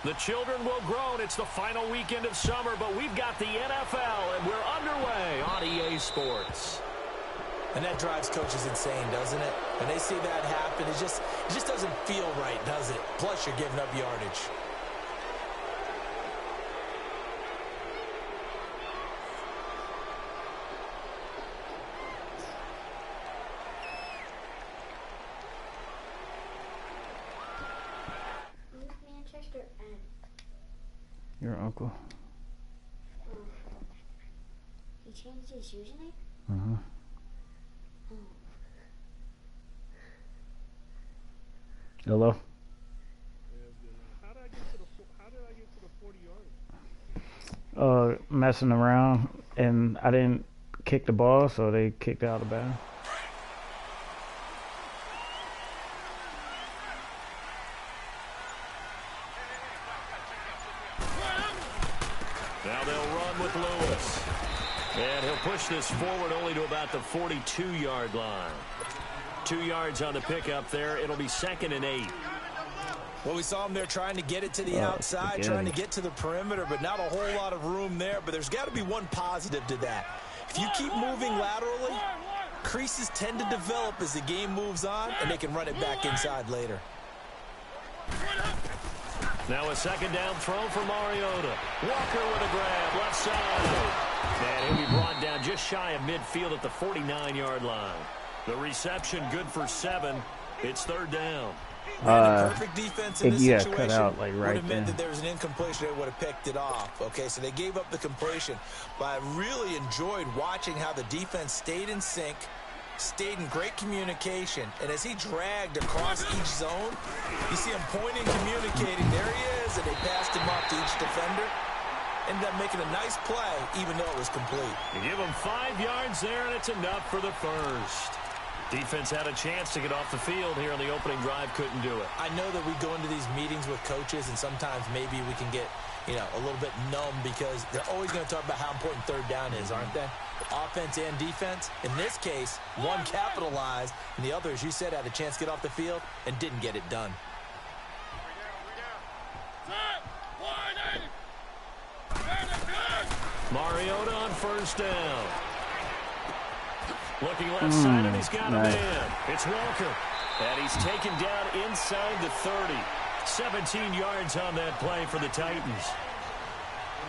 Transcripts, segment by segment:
The children will grow. It's the final weekend of summer, but we've got the NFL, and we're underway on EA Sports. And that drives coaches insane, doesn't it? When they see that happen, it just doesn't feel right, does it? Plus, you're giving up yardage. Your uncle. He changed his username? Uh-huh. Hello? How did I get to the 40 yard? Messing around, and I didn't kick the ball, so they kicked out of bounds. Now they'll run with Lewis. And he'll push this forward only to about the 42-yard line. 2 yards on the pickup there. It'll be 2nd and 8. Well, we saw him there trying to get it to the outside, trying to get to the perimeter, but not a whole lot of room there. But there's got to be one positive to that. If you keep moving laterally, creases tend to develop as the game moves on, and they can run it back inside later. Now a 2nd down throw for Mariota. Walker with a grab, left side. And he'll be brought down just shy of midfield at the 49-yard line. The reception good for 7. It's 3rd down. A perfect defense in this situation cut out, like, right would have meant there. that there was an incompletion. They would have picked it off. Okay, so they gave up the completion. But I really enjoyed watching how the defense stayed in sync, stayed in great communication, and as he dragged across each zone, you see him pointing, communicating. There he is, and they passed him off to each defender. Ended up making a nice play, even though it was complete. You give him 5 yards there, and it's enough for the first. Defense had a chance to get off the field here on the opening drive, couldn't do it. I know that we go into these meetings with coaches, and sometimes maybe we can get, a little bit numb because they're always going to talk about how important 3rd down is, aren't they? Offense and defense. In this case, one capitalized, and the other, as you said, had a chance to get off the field and didn't get it done. Mariota on 1st down. Looking left side, and he's got a man. It's Walker. And he's taken down inside the 30. 17 yards on that play for the Titans.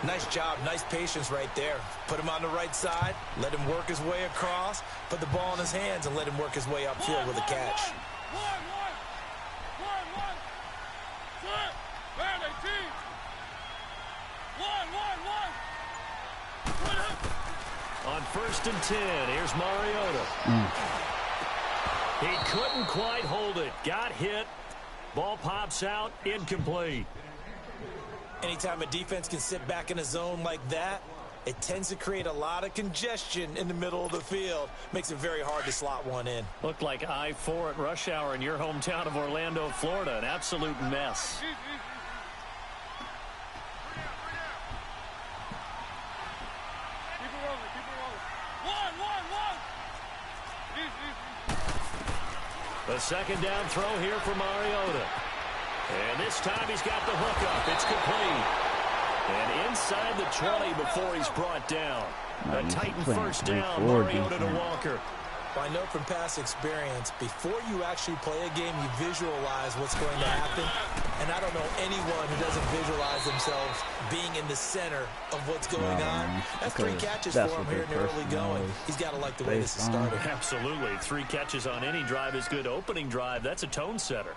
Nice job, nice patience right there. Put him on the right side, let him work his way across, put the ball in his hands, and let him work his way upfield with a catch. On 1st and 10, here's Mariota. He couldn't quite hold it. Got hit. Ball pops out. Incomplete. Anytime a defense can sit back in a zone like that, it tends to create a lot of congestion in the middle of the field. Makes it very hard to slot one in. Looked like I-4 at rush hour in your hometown of Orlando, Florida. An absolute mess. A 2nd down throw here for Mariota. And this time he's got the hook up. It's complete. And inside the 20 before he's brought down. A Titan 1st down, Mariota to Walker. I know from past experience, before you actually play a game, you visualize what's going to happen. And I don't know anyone who doesn't visualize themselves being in the center of what's going on. That's 3 catches for him here in the early going. He's got to like the way this is started. Absolutely. 3 catches on any drive is good. Opening drive, that's a tone setter.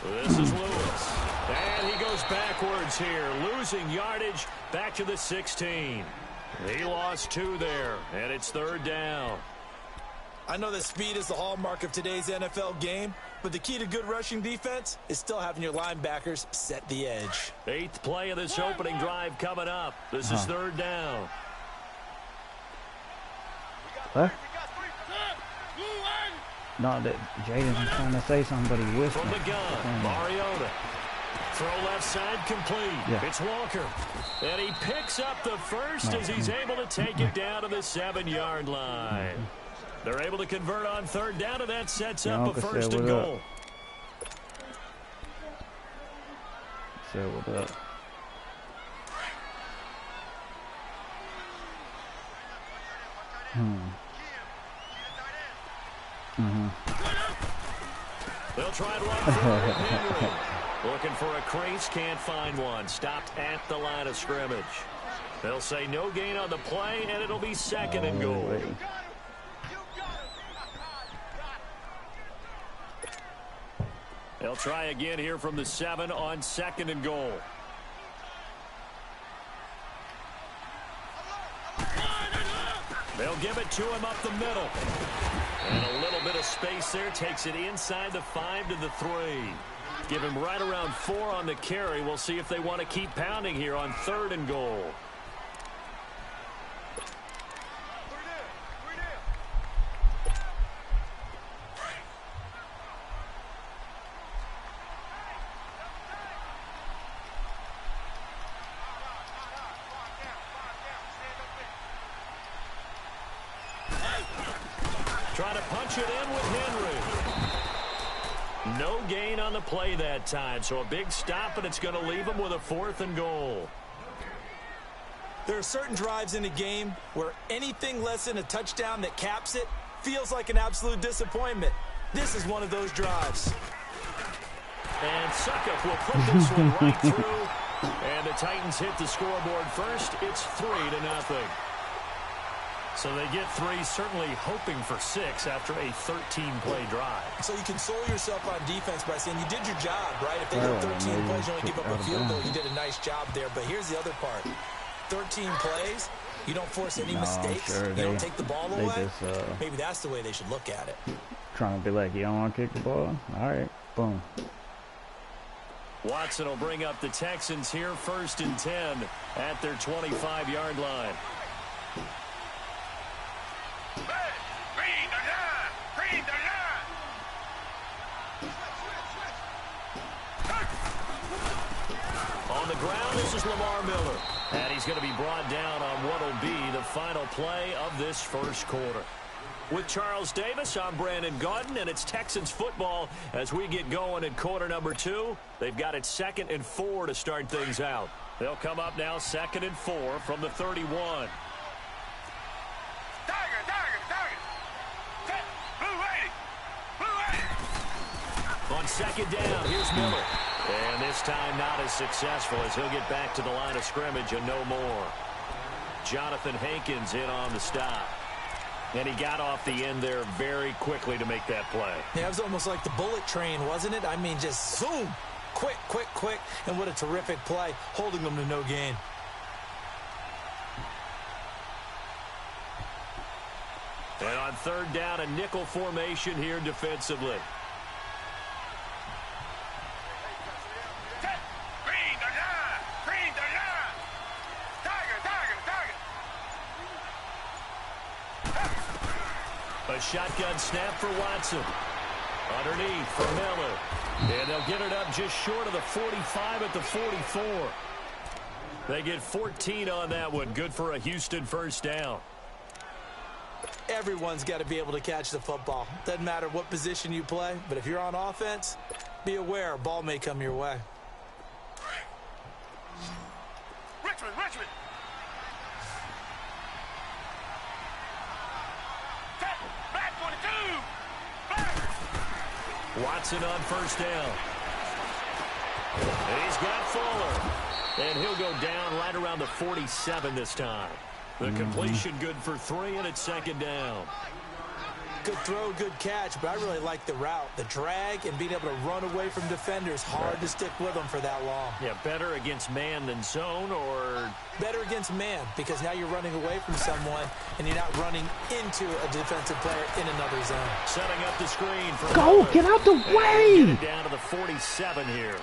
This is Lewis. And he goes backwards here, losing yardage back to the 16. He lost 2 there, and it's 3rd down. I know that speed is the hallmark of today's NFL game, but the key to good rushing defense is still having your linebackers set the edge. 8th play of this opening drive coming up. This is 3rd down. What? No, that Jaden's trying to say something, but he whispered. From the gun, Mariota. Throw left side complete. Yeah. It's Walker. And he picks up the first as he's able to take it down to the 7-yard line. They're able to convert on third down, and that sets up a first and goal. Say what up. They'll try and run forward with Henry. Looking for a crease, can't find one. Stopped at the line of scrimmage. They'll say no gain on the play, and it'll be second and goal. They'll try again here from the 7 on second and goal. They'll give it to him up the middle. And a little bit of space there takes it inside the 5 to the 3. Give him right around 4 on the carry. We'll see if they want to keep pounding here on third and goal. Trying to punch it in with Henry. No gain on the play that time, so a big stop, and it's going to leave him with a 4th and goal. There are certain drives in a game where anything less than a touchdown that caps it feels like an absolute disappointment. This is one of those drives. And Suckup will put this one right through. And the Titans hit the scoreboard first. It's 3-0. So they get 3, certainly hoping for 6 after a 13-play drive. So you console yourself on defense by saying you did your job, right? If they go 13 plays, you only give up a field goal, you did a nice job there. But here's the other part. 13 plays, you don't force any mistakes. Sure, you don't take the ball away. Just, maybe that's the way they should look at it. Trying to be like, you don't want to kick the ball? All right, boom. Watson will bring up the Texans here, 1st and 10 at their 25-yard line. On the ground, this is Lamar Miller. And he's going to be brought down on what will be the final play of this first quarter. With Charles Davis, I'm Brandon Gaudin, and it's Texans football as we get going in quarter number 2. They've got it 2nd and 4 to start things out. They'll come up now 2nd and 4 from the 31. On 2nd down, here's Miller. And this time not as successful as he'll get back to the line of scrimmage and no more. Jonathan Hankins in on the stop. And he got off the end there very quickly to make that play. Yeah, it was almost like the bullet train, wasn't it? I mean, just zoom. Quick, quick, quick. And what a terrific play, holding them to no gain. And on 3rd down, a nickel formation here defensively. A shotgun snap for Watson. Underneath for Miller. And they'll get it up just short of the 45 at the 44. They get 14 on that one. Good for a Houston first down. Everyone's got to be able to catch the football. Doesn't matter what position you play, but if you're on offense, be aware a ball may come your way. Richmond. Back 42. Watson on first down. And he's got Fuller. And he'll go down right around the 47 this time. The completion good for 3, and it's 2nd down. Good throw, good catch, but I really like the route. The drag and being able to run away from defenders. Hard to stick with them for that long. Yeah, better against man than zone, or... Better against man, because now you're running away from someone, and you're not running into a defensive player in another zone. Setting up the screen for... Go! Get out the way! Get it down to the 47 here.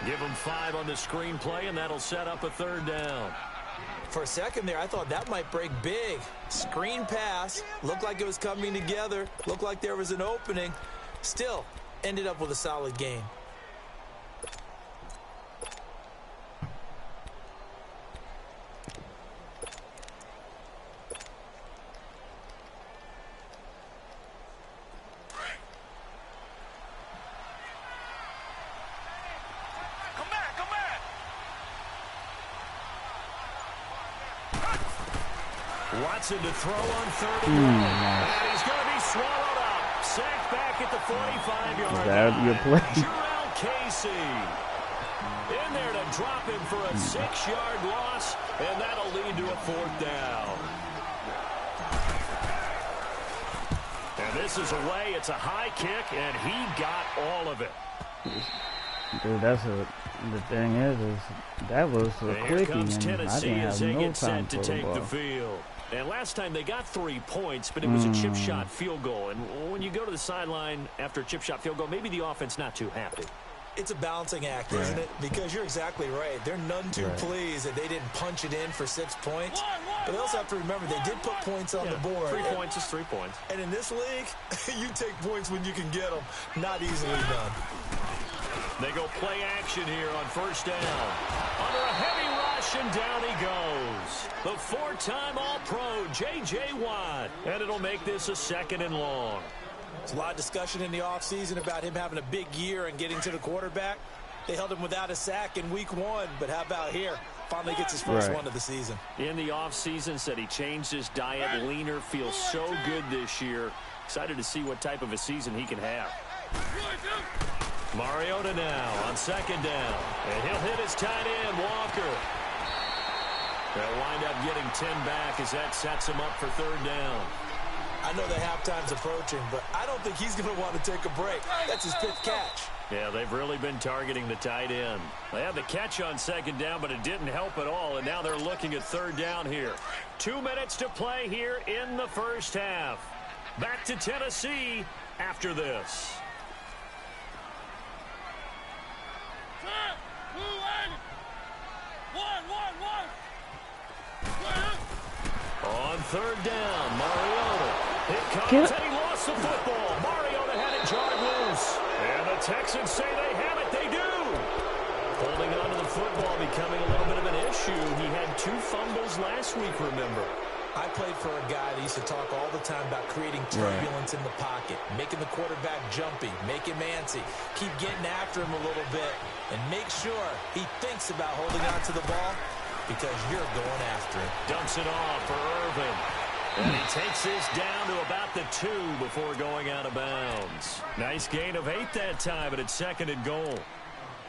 Give them 5 on the screen play, and that'll set up a 3rd down. For a second there, I thought that might break big. Screen pass. Looked like it was coming together. Looked like there was an opening. Still, ended up with a solid gain. Watson to throw on 3rd and 1. And he's going to be swallowed up. Sacked back at the 45-yard line. Your play. Jarrell Casey in there to drop him for a 6-yard loss, and that'll lead to a 4th down. And this is away. It's a high kick, and he got all of it. Dude, the thing is that was a quickie, and I didn't have no time to take the field. And last time they got 3 points, but it was a chip shot field goal. And when you go to the sideline after a chip shot field goal, maybe the offense not too happy. It's a balancing act, isn't it? Because you're exactly right. They're none too pleased that they didn't punch it in for 6 points. But they also have to remember they did put points on the board. 3 points is 3 points. And in this league, you take points when you can get them. Not easily done. They go play action here on 1st down. Under a heavy rush, and down he goes. The 4-time All-Pro, J.J. Watt. And it'll make this a 2nd and long. There's a lot of discussion in the offseason about him having a big year and getting to the quarterback. They held him without a sack in week 1, but how about here? Finally gets his first one of the season. In the offseason, said he changed his diet, leaner, feels so good this year. Excited to see what type of a season he can have. Mariota now on 2nd down, and he'll hit his tight end, Walker. They'll wind up getting 10 back as that sets him up for 3rd down. I know the halftime's approaching, but I don't think he's going to want to take a break. That's his 5th catch. Yeah, they've really been targeting the tight end. They had the catch on 2nd down, but it didn't help at all, and now they're looking at 3rd down here. 2 minutes to play here in the first half. Back to Tennessee after this. On 3rd down, Mariota. It comes, and he lost the football. Mariota had it jarred loose. And the Texans say they have it. They do. Holding on to the football becoming a little bit of an issue. He had 2 fumbles last week, remember. I played for a guy that used to talk all the time about creating turbulence in the pocket, making the quarterback jumpy, make him antsy, keep getting after him a little bit, and make sure he thinks about holding on to the ball because you're going after it. Dumps it off for Irvin. And he takes this down to about the 2 before going out of bounds. Nice gain of 8 that time, but it's 2nd and goal.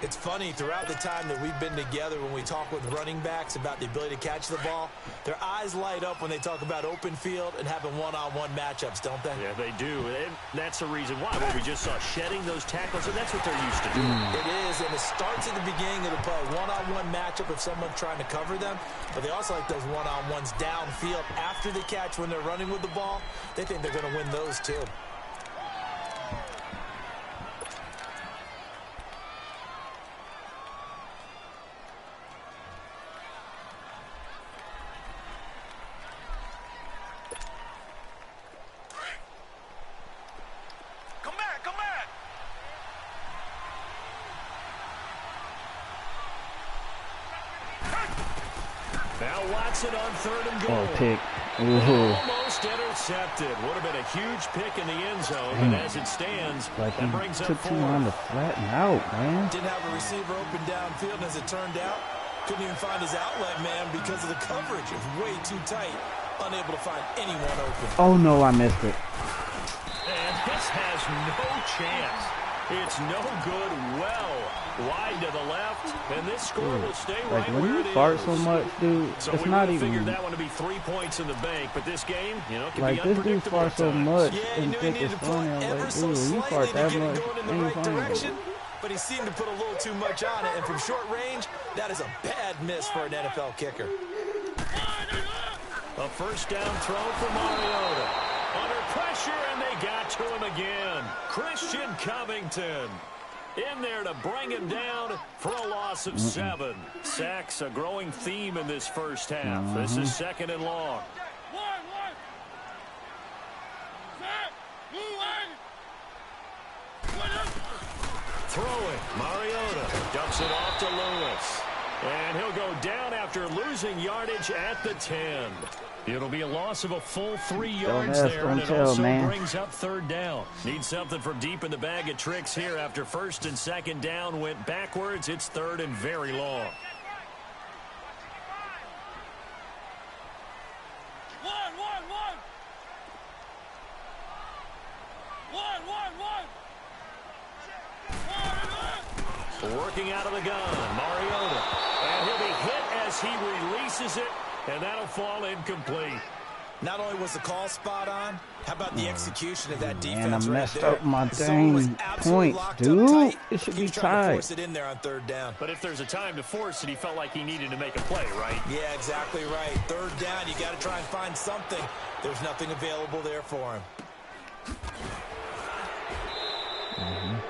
It's funny, throughout the time that we've been together, when we talk with running backs about the ability to catch the ball, their eyes light up when they talk about open field and having one-on-one matchups, don't they? Yeah, they do. And that's the reason why. When we just saw shedding those tackles, and that's what they're used to doing. It is, and it starts at the beginning of the play. One-on-one matchup if someone's trying to cover them, but they also like those one-on-ones downfield after the catch when they're running with the ball. They think they're going to win those, too. Watson on 3rd and goal. Oh, pick. Almost intercepted. Would have been a huge pick in the end zone, but as it stands, like that brings up 4. Took too long to flatten out, man. Didn't have a receiver open downfield, and as it turned out, couldn't even find his outlet man because of the coverage. It was way too tight. Unable to find anyone open. Oh, no, I missed it. And this has no chance. It's no good. Well wide to the left, and this score will stay right when where you it fart is. so much, dude, So it's we not figured even that one to be 3 points in the bank, but this game, you know, can like be this unpredictable. dude farts so much Yeah, and think it's funny. I'm like, dude, you fart that much, ain't funny. But he seemed to put a little too much on it, and from short range, that is a bad miss for an NFL kicker. A 1st down throw for Mariota. Under pressure, and they got to him again. Christian Covington in there to bring him down for a loss of 7. Sacks, a growing theme in this first half. This is 2nd and long. Throwing, Mariota dumps it off to Lewis. And he'll go down after losing yardage at the 10. It'll be a loss of a full 3 yards there, and it also brings up 3rd down. Need something from deep in the bag of tricks here after 1st and 2nd down went backwards. It's 3rd and very long. Working out of the gun, Mariota. And he'll be hit as he releases it, and that'll fall incomplete. Not only was the call spot on, how about the execution of that defense? Man, I messed right there. up my The zone was dang absolutely points, locked dude. up tight. It should He be was trying to tied. force it in there on third down. But if there's a time to force it, he felt like he needed to make a play, right? Yeah, exactly right. Third down, you got to try and find something. There's nothing available there for him.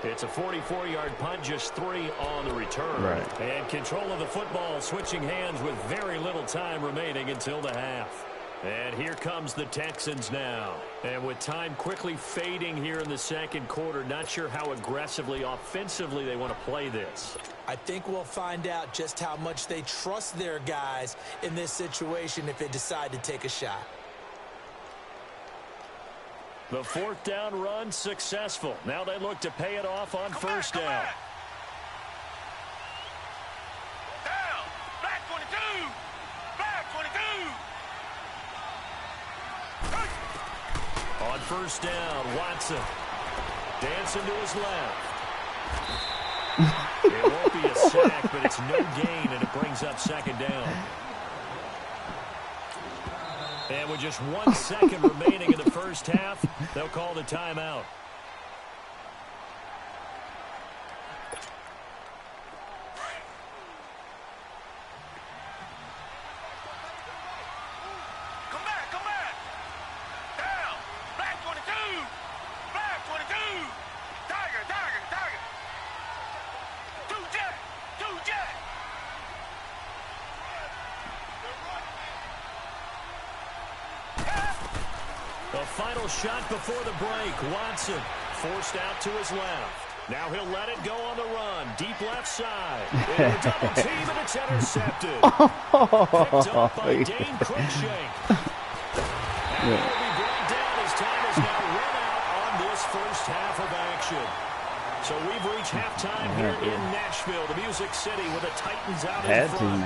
It's a 44-yard punt, just 3 on the return. Right. And control of the football switching hands with very little time remaining until the half. And here comes the Texans now. And with time quickly fading here in the second quarter, not sure how aggressively, offensively they want to play this. I think we'll find out just how much they trust their guys in this situation if they decide to take a shot. The fourth down run successful. Now they look to pay it off on first down. Down. Black 22. Black 22. On first down, Watson. Dancing to his left. It won't be a sack, but it's no gain, and it brings up second down. And with just 1 second remaining in the first half, they'll call the timeout. Come back, come back. Down. Black 22. Black 22. Tiger, tiger, tiger. 2-jet. 2-jet. The final shot before the break. Watson forced out to his left. Now he'll let it go on the run. Deep left side. In a double team, and it's intercepted. Picked up by Dane Cruikshank. And he will be brought down as time has now run out on this first half of action. So we've reached halftime here in Nashville, the Music City, with the Titans out in front.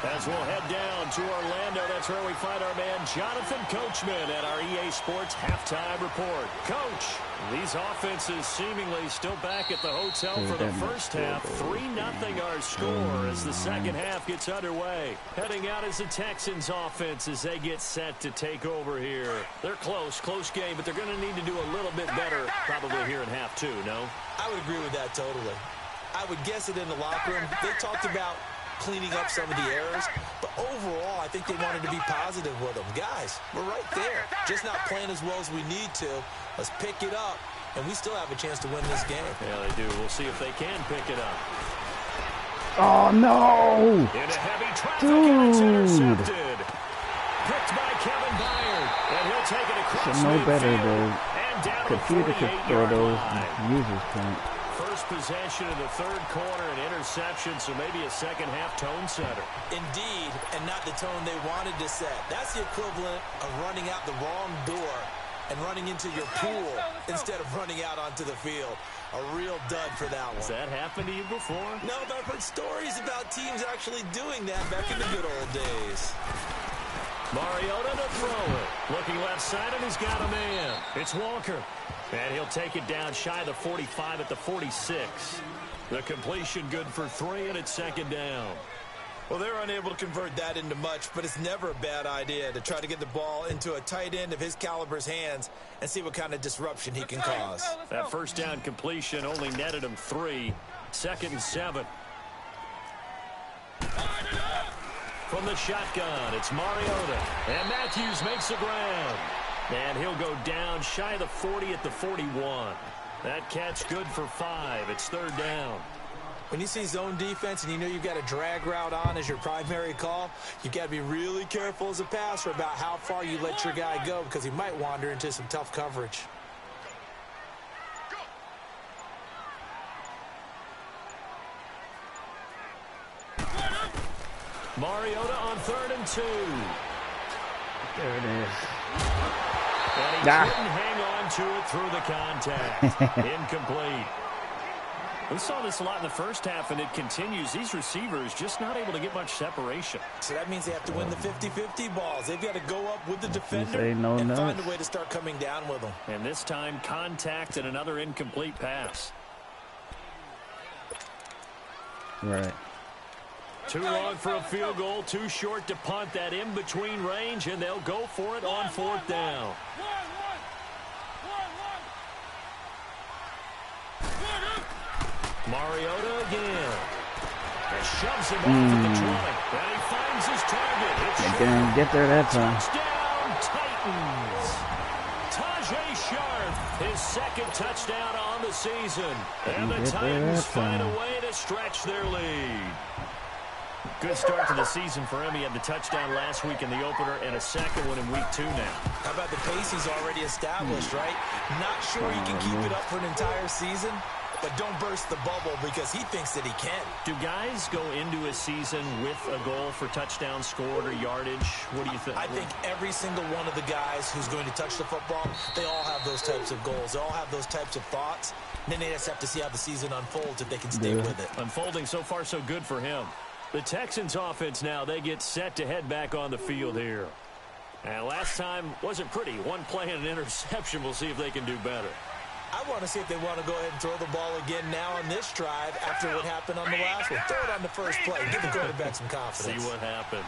As we'll head down to Orlando, that's where we find our man Jonathan Coachman at our EA Sports Halftime Report. Coach, these offenses seemingly still back at the hotel for the first half. 3-0 our score as the second half gets underway. Heading out is the Texans offense as they get set to take over here. They're close game, but they're going to need to do a little bit better probably here in half 2, no? I would agree with that totally. I would guess it in the locker room. They talked about cleaning up some of the errors, but overall, I think they wanted to be positive with them. Guys, we're right there. Just not playing as well as we need to. Let's pick it up, and we still have a chance to win this game. Yeah, they do. We'll see if they can pick it up. Oh, no! Into heavy traffic, and it's intercepted. Picked by Kevin Byard, and he'll take it across no better midfield. than And down computer to the could throw 48-yard those line. users point. First possession of the third quarter, an interception, so maybe a second half tone setter. Indeed, and not the tone they wanted to set. That's the equivalent of running out the wrong door and running into your pool instead of running out onto the field. A real dud for that one. Has that happened to you before? No, but I've heard stories about teams actually doing that back in the good old days. Mariota to throw it. Looking left side, and he's got a man. It's Walker. And he'll take it down shy of the 45 at the 46. The completion good for 3, and it's second down. Well, they're unable to convert that into much, but it's never a bad idea to try to get the ball into a tight end of his caliber's hands and see what kind of disruption he can cause. That first down completion only netted him 3. 2nd and 7. From the shotgun, it's Mariota. And Matthews makes the grab. And he'll go down shy of the 40 at the 41. That catch good for 5. It's third down. When you see zone defense and you know you've got a drag route on as your primary call, you've got to be really careful as a passer about how far you let your guy go because he might wander into some tough coverage. Mariota on 3rd and 2. There it is. And he couldn't hang on to it through the contact. Incomplete. We saw this a lot in the first half, and it continues. These receivers just not able to get much separation. So that means they have to win the 50-50 balls. They've got to go up with the defender and find a way to start coming down with them. And this time, contact and another incomplete pass. Right. Too long for a field goal, too short to punt. That in-between range, and they'll go for it on fourth down. Mariota again. And shoves him off at the 20. And he finds his target. They didn't get there that time. Touchdown, Titans. Tajay Sharp, his second touchdown on the season. And the Titans find a way to stretch their lead. Good start to the season for him. He had the touchdown last week in the opener and a second one in week 2 now. How about the pace he's already established, right? Not sure he can keep it up for an entire season, but don't burst the bubble because he thinks that he can. Do guys go into a season with a goal for touchdowns scored or yardage? What do you think? I think every single one of the guys who's going to touch the football, they all have those types of goals. They all have those types of thoughts. And then they just have to see how the season unfolds if they can stay with it. Unfolding so far so good for him. The Texans offense now, they get set to head back on the field here. And last time wasn't pretty. One play and an interception. We'll see if they can do better. I want to see if they want to go ahead and throw the ball again now on this drive after what happened on the last one. Throw it on the first play. Give the quarterback some confidence. See what happens.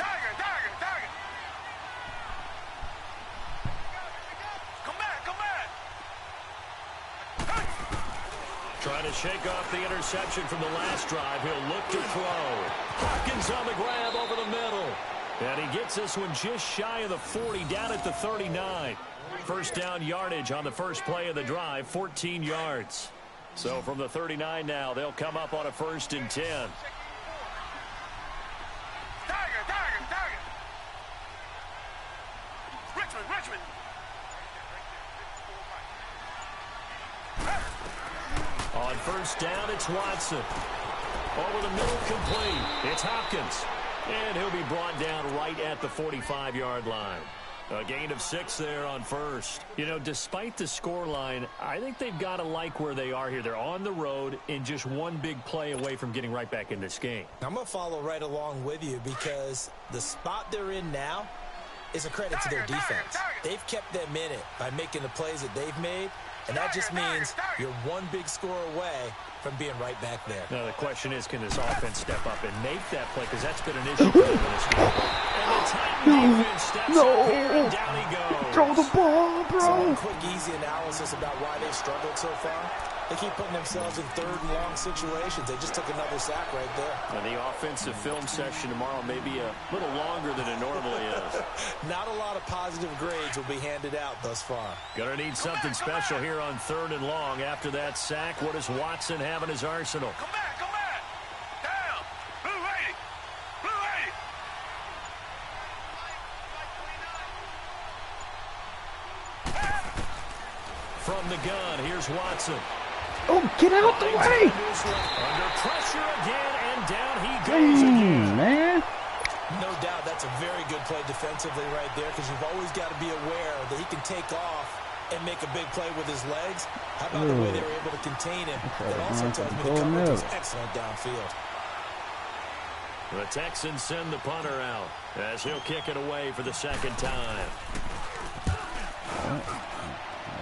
Tiger, tiger, tiger. Come back, come back. Trying to shake off the interception from the last drive. He'll look to throw. Hopkins on the grab over the middle. And he gets this one just shy of the 40, down at the 39. First down yardage on the first play of the drive, 14 yards. So from the 39 now, they'll come up on a 1st and 10. Tiger, tiger, tiger. Richmond, Richmond. On first down, it's Watson. Over the middle, complete. It's Hopkins. And he'll be brought down right at the 45-yard line. A gain of 6 there on first. You know, despite the scoreline, I think they've got to like where they are here. They're on the road and just one big play away from getting right back in this game. I'm going to follow right along with you because the spot they're in now is a credit to their defense. They've kept them in it by making the plays that they've made, and that just means you're one big score away from being right back there. Now, the question is, can this offense step up and make that play? Because that's been an issue for them in this game. And the Titan defense steps up here, and down he goes. Throw the ball, bro. So a quick, easy analysis about why they've struggled so far. They keep putting themselves in 3rd and long situations. They just took another sack right there. And the offensive film session tomorrow may be a little longer than it normally is. Not a lot of positive grades will be handed out thus far. Gonna need something special here on 3rd and long. After that sack, what does Watson have in his arsenal? Come back, come back. Down. Blue 80. Blue 80. From the gun, here's Watson. Oh, get out the way! Under pressure again, and down he goes again. Man. No doubt that's a very good play defensively right there because you've always got to be aware that he can take off and make a big play with his legs. How about the way they were able to contain him? That also tells me the coverage was excellent downfield. The Texans send the punter out as he'll kick it away for the 2nd time.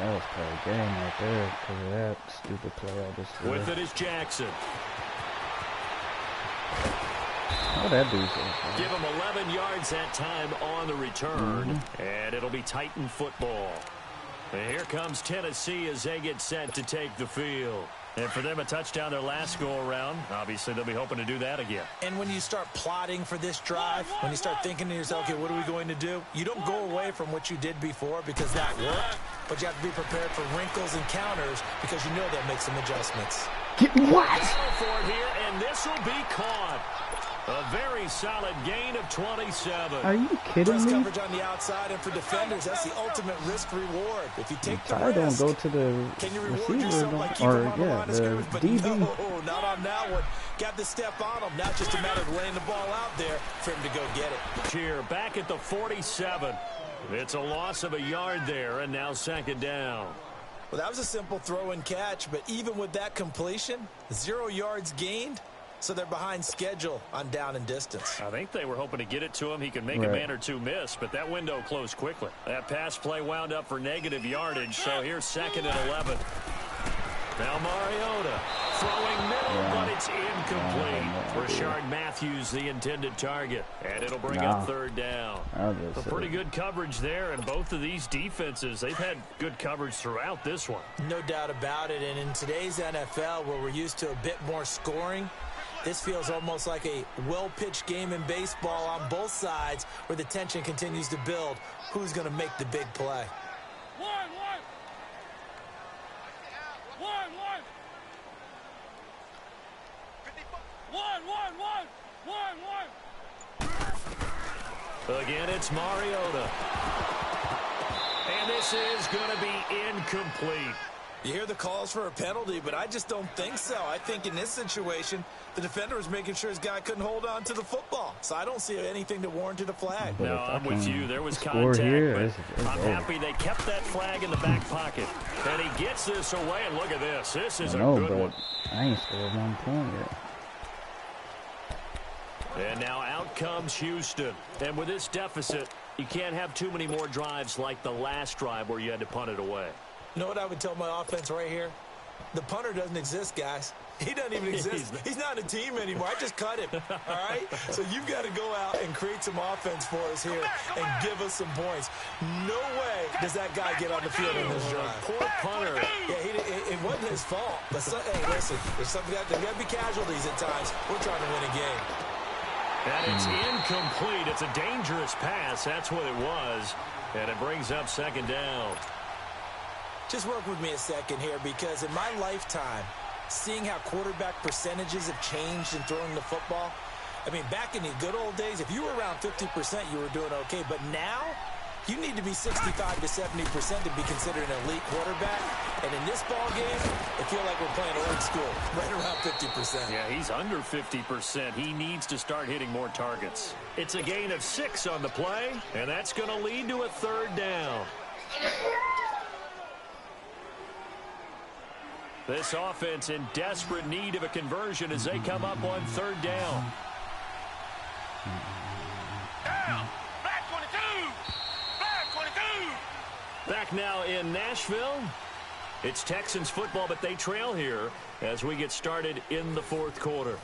That was part of the game right there because of that stupid play I just did. With it is Jackson. How'd that do so? Give him 11 yards that time on the return, and it'll be Titan football. And here comes Tennessee as they get set to take the field. And for them, a touchdown their last go-around. Obviously, they'll be hoping to do that again. And when you start plotting for this drive, when you start thinking to yourself, okay, what are we going to do? You don't go away from what you did before because that worked, but you have to be prepared for wrinkles and counters because you know they'll make some adjustments. Get what? Go for it here, and this will be caught. A very solid gain of 27. Are you kidding Press me? coverage on the outside, and for defenders, that's the ultimate risk-reward. If you take the I risk, don't go to the can you reward receiver, yourself by keeping him on the line of the scrimmage? But DB. no, not on that one. Got the step on him. Now it's just a matter of laying the ball out there for him to go get it. Here, back at the 47. It's a loss of a yard there, and now 2nd down. Well, that was a simple throw and catch, but even with that completion, 0 yards gained, so they're behind schedule on down and distance. I think they were hoping to get it to him. He could make a man or two miss, but that window closed quickly. That pass play wound up for negative yardage, so here's 2nd and 11. Now Mariota throwing middle, but it's incomplete. Rashard Matthews, the intended target, and it'll bring up 3rd down. A pretty good coverage there, and both of these defenses, they've had good coverage throughout this one. No doubt about it, and in today's NFL, where we're used to a bit more scoring, this feels almost like a well-pitched game in baseball on both sides where the tension continues to build. Who's going to make the big play? Again, it's Mariota. And this is going to be incomplete. You hear the calls for a penalty, but I just don't think so. I think in this situation, the defender was making sure his guy couldn't hold on to the football. So I don't see anything that warranted a flag. No, I'm with you. There was contact, but I'm happy they kept that flag in the back pocket. And he gets this away, and look at this. This is a good one. I ain't scored 1 point yet. And now out comes Houston. And with this deficit, you can't have too many more drives like the last drive where you had to punt it away. You know what I would tell my offense right here? The punter doesn't exist, guys. He doesn't even exist. He's not a team anymore. I just cut him, all right? So you've got to go out and create some offense for us here and give us some points. No way does that guy get on the field in this drive. Poor punter. Yeah, it wasn't his fault. But, hey, listen, there's got to be casualties at times. We're trying to win a game. And it's incomplete. It's a dangerous pass. That's what it was. And it brings up 2nd down. Just work with me a second here, because in my lifetime, seeing how quarterback percentages have changed in throwing the football, I mean, back in the good old days, if you were around 50%, you were doing okay. But now, you need to be 65 to 70% to be considered an elite quarterback. And in this ball game, I feel like we're playing old school, right around 50%. Yeah, he's under 50%. He needs to start hitting more targets. It's a gain of 6 on the play, and that's going to lead to a 3rd down. This offense in desperate need of a conversion as they come up on 3rd down. Black 22! Black 22! Back now in Nashville. It's Texans football, but they trail here as we get started in the 4th quarter.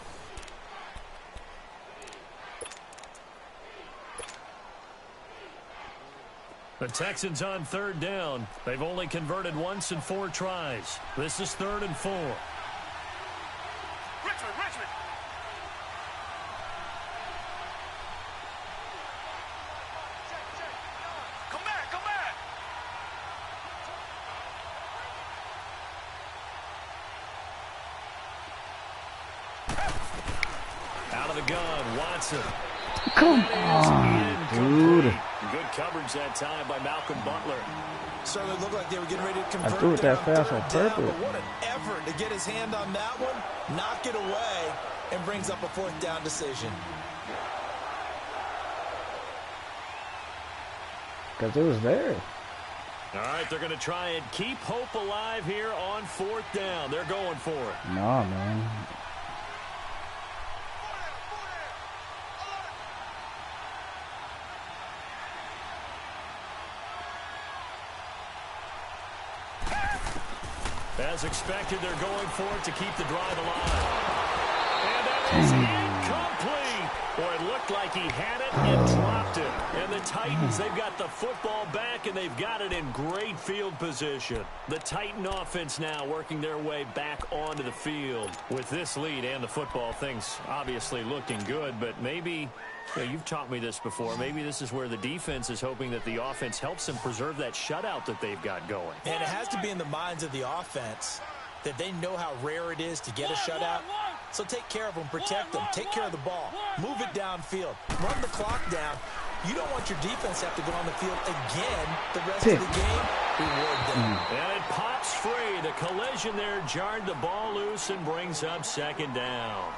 The Texans on 3rd down. They've only converted once in 4 tries. This is 3rd and 4. Richmond! Come back! Out of the gun, Watson. Come on, dude. Good coverage that time by Malcolm Butler. Certainly looked like they were getting ready to convert. I threw it that fast on purpose. But what an effort to get his hand on that one, knock it away, and brings up a 4th down decision. Because it was there. All right, they're going to try and keep hope alive here on 4th down. They're going for it. Nah, man. As expected, they're going for it to keep the drive alive. And that is incomplete. Boy, it looked like he had it and dropped it. And the Titans, they've got the football back, and they've got it in great field position. The Titan offense now working their way back onto the field. With this lead and the football, things obviously looking good, but maybe... Yeah, you've taught me this before. Maybe this is where the defense is hoping that the offense helps them preserve that shutout that they've got going. And it has to be in the minds of the offense that they know how rare it is to get a shutout. So take care of them, protect them, take care of the ball, move it downfield, run the clock down. You don't want your defense to have to go on the field again the rest of the game. Reward them. And it pops free. The collision there jarred the ball loose and brings up 2nd down.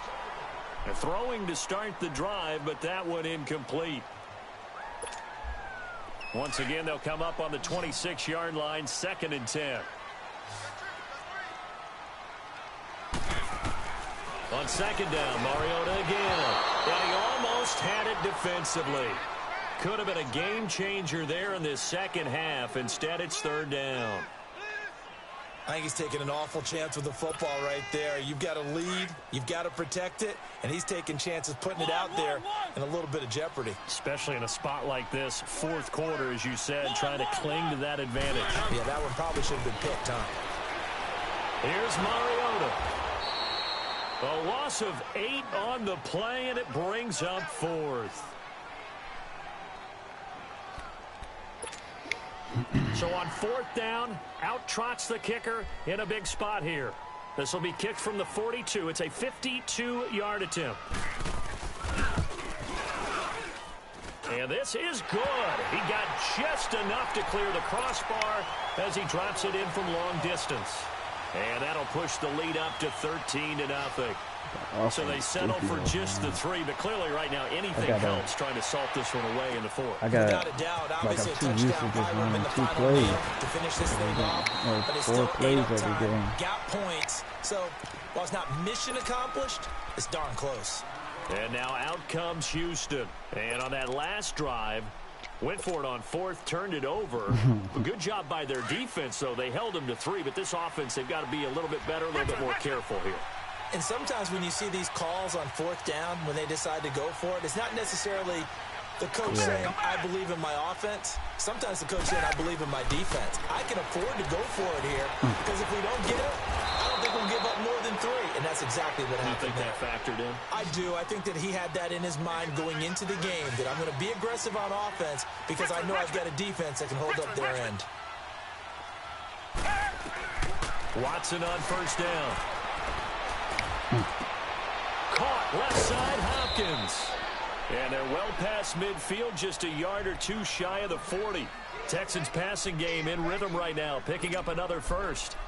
Throwing to start the drive, but that one incomplete. Once again, they'll come up on the 26-yard line, 2nd and 10. On second down, Mariota again. And he almost had it defensively. Could have been a game changer there in this second half. Instead, it's third down. I think he's taking an awful chance with the football right there. You've got to lead, you've got to protect it, and he's taking chances putting it out there in a little bit of jeopardy. Especially in a spot like this, fourth quarter, as you said, trying to cling to that advantage. Yeah, that one probably should have been picked, huh? Here's Mariota. A loss of 8 on the play, and it brings up fourth. So on fourth down, out trots the kicker in a big spot here. This will be kicked from the 42. It's a 52-yard attempt. And this is good. He got just enough to clear the crossbar as he drops it in from long distance. And that'll push the lead up to 13-0. So they settle for just the 3, but clearly right now anything helps trying to salt this one away in the fourth. I got like I'm too used to just running 2 plays. To finish this thing off, but it's 4 still plays every game. Got points. So while it's not mission accomplished, it's darn close. And now out comes Houston. And on that last drive, went for it on fourth, turned it over. A good job by their defense, though. They held them to 3, but this offense, they've got to be a little bit better, a little bit more careful here. And sometimes when you see these calls on fourth down, when they decide to go for it, it's not necessarily the coach saying, I believe in my offense. Sometimes the coach saying, I believe in my defense. I can afford to go for it here because if we don't get it, I don't think we'll give up more than 3. And that's exactly what happened. You think that factored in? I do. I think that he had that in his mind going into the game, that I'm going to be aggressive on offense because I know I've got a defense that can hold up their end. Watson on first down. Caught left side, Hopkins. And they're well past midfield, just a yard or 2 shy of the 40. Texans passing game in rhythm right now, picking up another first.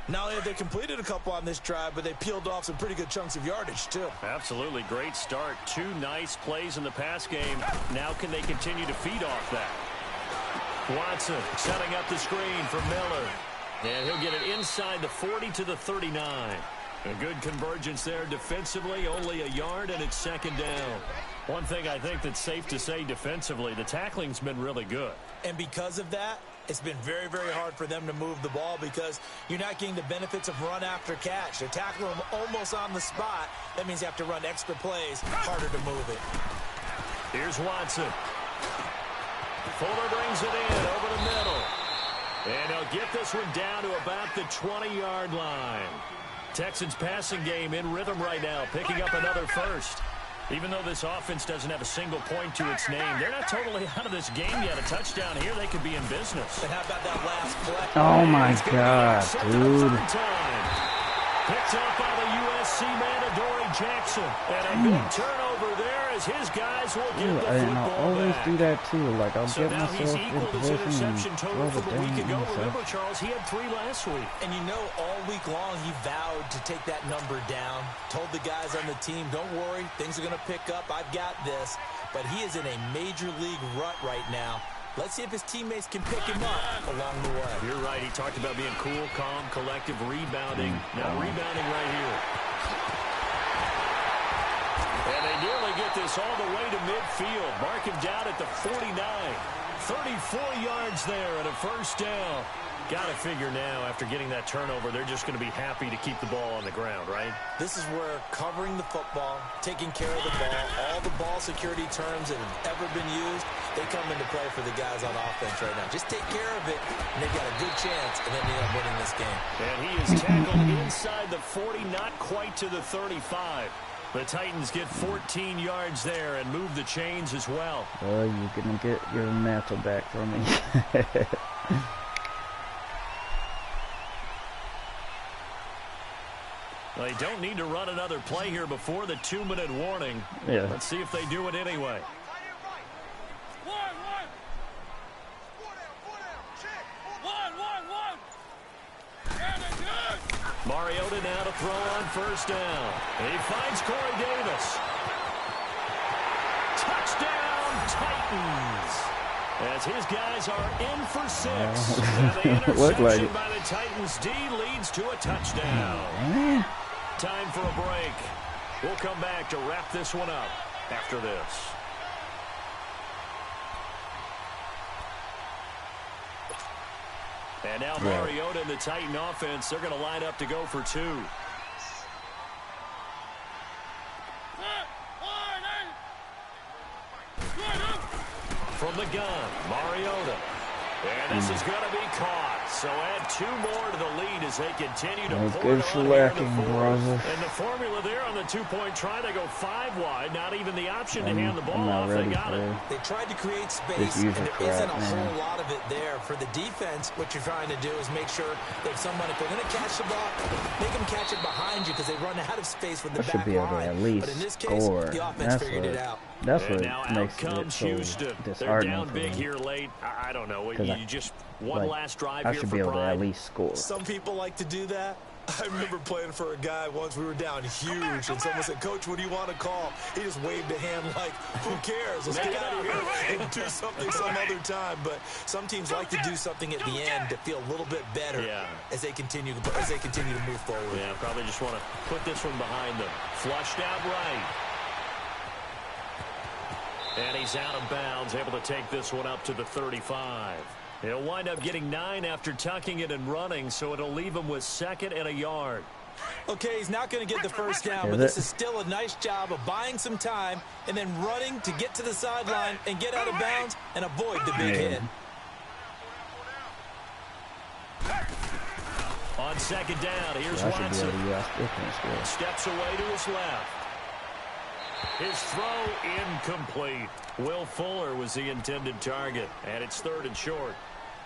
Not only have they completed a couple on this drive, but they peeled off some pretty good chunks of yardage, too. Absolutely. Great start. 2 nice plays in the pass game. Now can they continue to feed off that? Watson setting up the screen for Miller. And he'll get it inside the 40 to the 39. A good convergence there defensively, only a yard, and it's second down. One thing I think that's safe to say defensively, the tackling's been really good. And because of that, it's been very, very hard for them to move the ball because you're not getting the benefits of run after catch. They're tackling them almost on the spot. That means you have to run extra plays, harder to move it. Here's Watson. Fuller brings it in over the middle. And he'll get this one down to about the 20-yard line. Texans passing game in rhythm right now, picking up another first. Even though this offense doesn't have a single point to its name, they're not totally out of this game yet. A touchdown here, they could be in business. And how about that last play? Oh, my God, dude. Picked up by the USC man, Adoree Jackson. And a big turnover there as his guys will get the football I always back. do that, too. Like, I'll get now he's myself in equaled his position interception and total throw from the a week damn ago. interception. Remember, Charles, he had 3 last week. And you know, all week long he vowed to take that number down. Told the guys on the team, don't worry, things are going to pick up. I've got this. But he is in a major league rut right now. Let's see if his teammates can pick him up along the way. You're right. He talked about being cool, calm, collective, rebounding. Now rebounding right here. And they nearly get this all the way to midfield. Mark him down at the 49. 34 yards there and a first down. Got to figure now, after getting that turnover, they're just going to be happy to keep the ball on the ground, right? This is where covering the football, taking care of the ball, all the ball security terms that have ever been used, they come into play for the guys on offense right now. Just take care of it, and they've got a good chance, and then they end up winning this game. And he is tackled inside the 40, not quite to the 35. The Titans get 14 yards there and move the chains as well. Well, you're going to get your mantle back from me. They don't need to run another play here before the 2-minute warning. Yeah. Let's see if they do it anyway. Mariota now to throw on first down. He finds Corey Davis. Touchdown, Titans. As his guys are in for 6. And the interception by the Titans D leads to a touchdown. Time for a break. We'll come back to wrap this one up after this. And now Mariota and the Titan offense, they're going to line up to go for 2. From the gun, Mariota. And this is going to be caught. So add 2 more to the lead as they continue to pour it on here in the fourth. And the formula there on the 2-point try, they go 5 wide. Not even the option to hand the ball off. They got it. They tried to create space, and there isn't a whole lot of it there. For the defense, what you're trying to do is make sure that someone, if they're going to catch the ball, make them catch it behind you because they run out of space with the back line. But in this case, the offense figured it out. That's what makes it so Houston. They're down big here late. I don't know. You just one last drive here for pride. I should be able to at least score. Some people like to do that. I remember playing for a guy once. We were down huge, and someone said, "Coach, what do you want to call?" He just waved a hand like, "Who cares? Let's get out of here and do something some other time." But some teams like to do something at the end to feel a little bit better as they continue to move forward. Yeah, probably just want to put this one behind them. Flushed out right. And he's out of bounds, able to take this one up to the 35. He'll wind up getting 9 after tucking it and running, so it'll leave him with 2nd and a yard. Okay, he's not going to get the first down, but this is still a nice job of buying some time and then running to get to the sideline and get out of bounds and avoid the big hit. On 2nd down, here's Watson. Steps away to his left. His throw incomplete. Will Fuller was the intended target, and it's 3rd and short.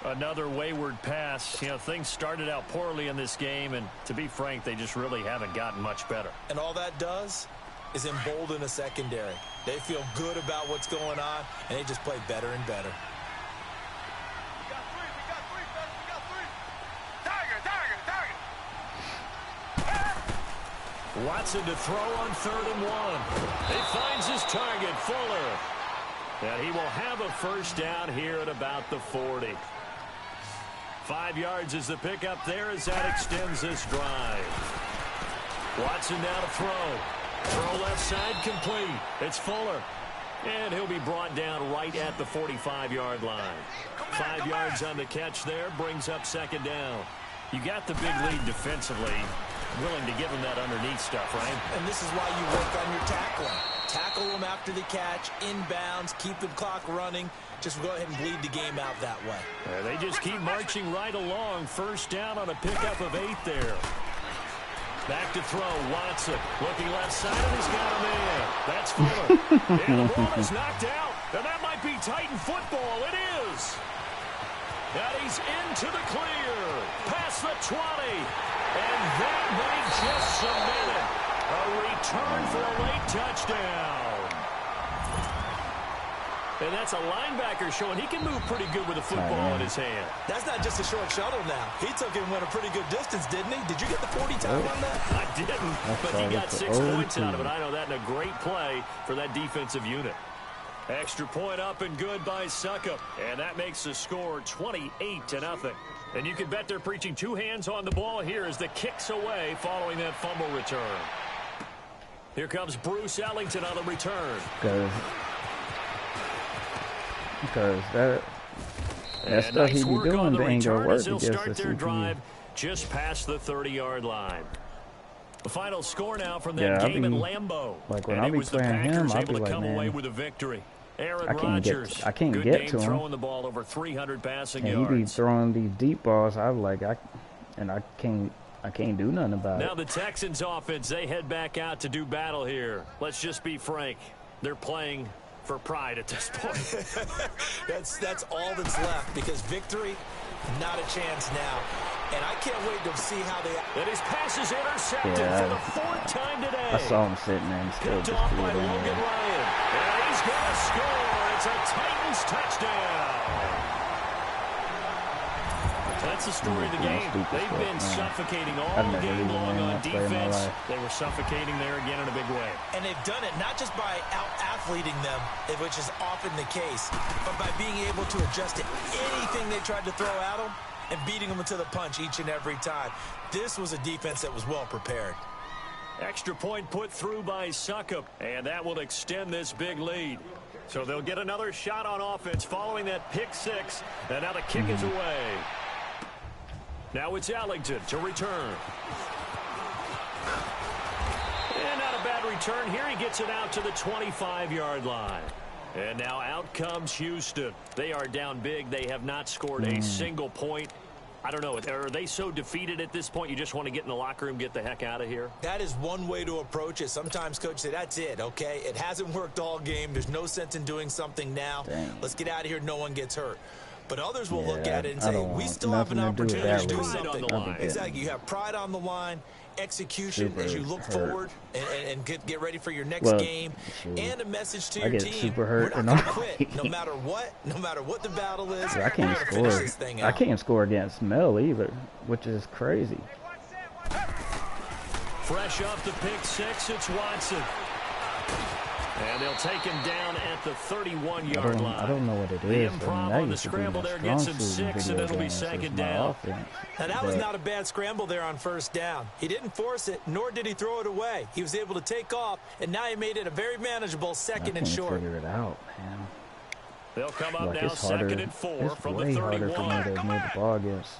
Another wayward pass. You know, things started out poorly in this game, and to be frank, they just really haven't gotten much better. And all that does is embolden a secondary. They feel good about what's going on, and they just play better and better. Watson to throw on 3rd and 1. He finds his target, Fuller. And he will have a first down here at about the 40. 5 yards is the pickup there as that extends this drive. Watson now to throw. Throw left side complete. It's Fuller. And he'll be brought down right at the 45-yard line. 5 yards on the catch there brings up 2nd down. You got the big lead defensively. Willing to give him that underneath stuff, right? And this is why you work on your tackling. Tackle them after the catch, inbounds, keep the clock running. Just go ahead and bleed the game out that way. They just keep marching right along. First down on a pickup of 8 there. Back to throw, Watson. Looking left side, and he's got a man. That's Fuller. And the ball is knocked out. And that might be Titan football. It is. And he's into the clear. Past the 20. And that might just cement it. A return for a late touchdown. And that's a linebacker showing he can move pretty good with a football in his hand. That's not just a short shuttle now. He took it and went a pretty good distance, didn't he? Did you get the 40 time on that? I didn't, but he got 6 points out of it. I know that in a great play for that defensive unit. Extra point up and good by Suckup. And that makes the score 28-0. And you can bet they're preaching 2 hands on the ball here as the kick's away following that fumble return. Here comes Bruce Ellington on the return. Because that stuff he be doing, they ain't gonna work against the CPU. Drive just past the 30-yard line. The final score now from that game in Lambeau. Like when I be playing him, I'll be like, man, with a victory. I can't get to him. Throwing the ball over 300 passing yards. He be throwing these deep balls. I'm like, I can't do nothing about it. Now the Texans offense, they head back out to do battle here. Let's just be frank. They're playing for pride at this point. that's all that's left because victory, not a chance now. And I can't wait to see how they... And his pass is intercepted for the 4th time today. I saw him sitting there and still just threw it in there. And he's going to score. It's a Titans touchdown. That's the story of the game. They've been suffocating all game long on defense. They were suffocating there again in a big way. And they've done it not just by out-athleting them, which is often the case, but by being able to adjust to anything they tried to throw at them and beating them to the punch each and every time. This was a defense that was well prepared. Extra point put through by Suckup, and that will extend this big lead. So they'll get another shot on offense following that pick six, and now the kick is away. Now it's Ellington to return. And not a bad return here. He gets it out to the 25-yard line. And now out comes Houston. They are down big. They have not scored a single point. I don't know. Are they so defeated at this point you just want to get in the locker room, get the heck out of here? That is one way to approach it. Sometimes coaches say, that's it, okay? It hasn't worked all game. There's no sense in doing something now. Dang. Let's get out of here. No one gets hurt. But others will look at it and say, we still have an opportunity to do something. Exactly. You have pride on the line, execution as you look forward and get ready for your next game, and a message to your team. We're not going to quit no matter what the battle is. I can't score. I can't score against Mel either, which is crazy. Fresh off the pick six, it's Watson. And they'll take him down at the 31-yard line. I don't know what it is. The improv on the scramble there gets him 6, and it'll be second down. Now, that was not a bad scramble there on first down. He didn't force it, nor did he throw it away. He was able to take off, and now he made it a very manageable second and short. Figure it out, man. They'll come up now second and 4 from the 31. It's way harder for me to move the ball against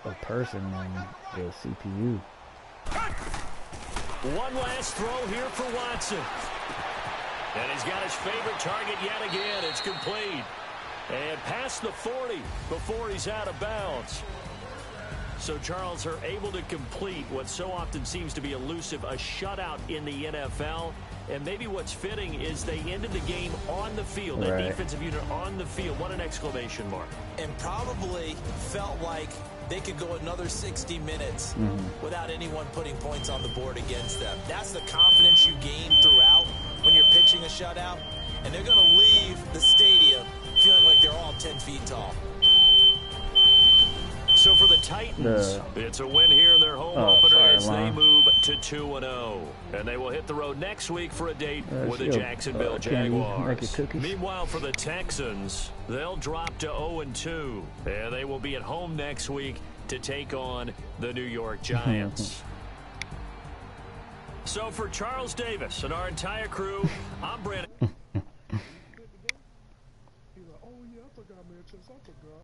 a person than the CPU. One last throw here for Watson. And he's got his favorite target yet again. It's complete. And past the 40 before he's out of bounds. So, Charles, are able to complete what so often seems to be elusive, a shutout in the NFL. And maybe what's fitting is they ended the game on the field, that defensive unit on the field. What an exclamation mark. And probably felt like they could go another 60 minutes without anyone putting points on the board against them. That's the confidence you gain throughout when you're pitching a shutout. And they're going to leave the stadium feeling like they're all 10 feet tall. So for the Titans, it's a win here in their home opener as they move to 2-0. And they will hit the road next week for a date with the Jacksonville Jaguars. Meanwhile, for the Texans, they'll drop to 0-2. And they will be at home next week to take on the New York Giants. So for Charles Davis and our entire crew, I'm Brandon.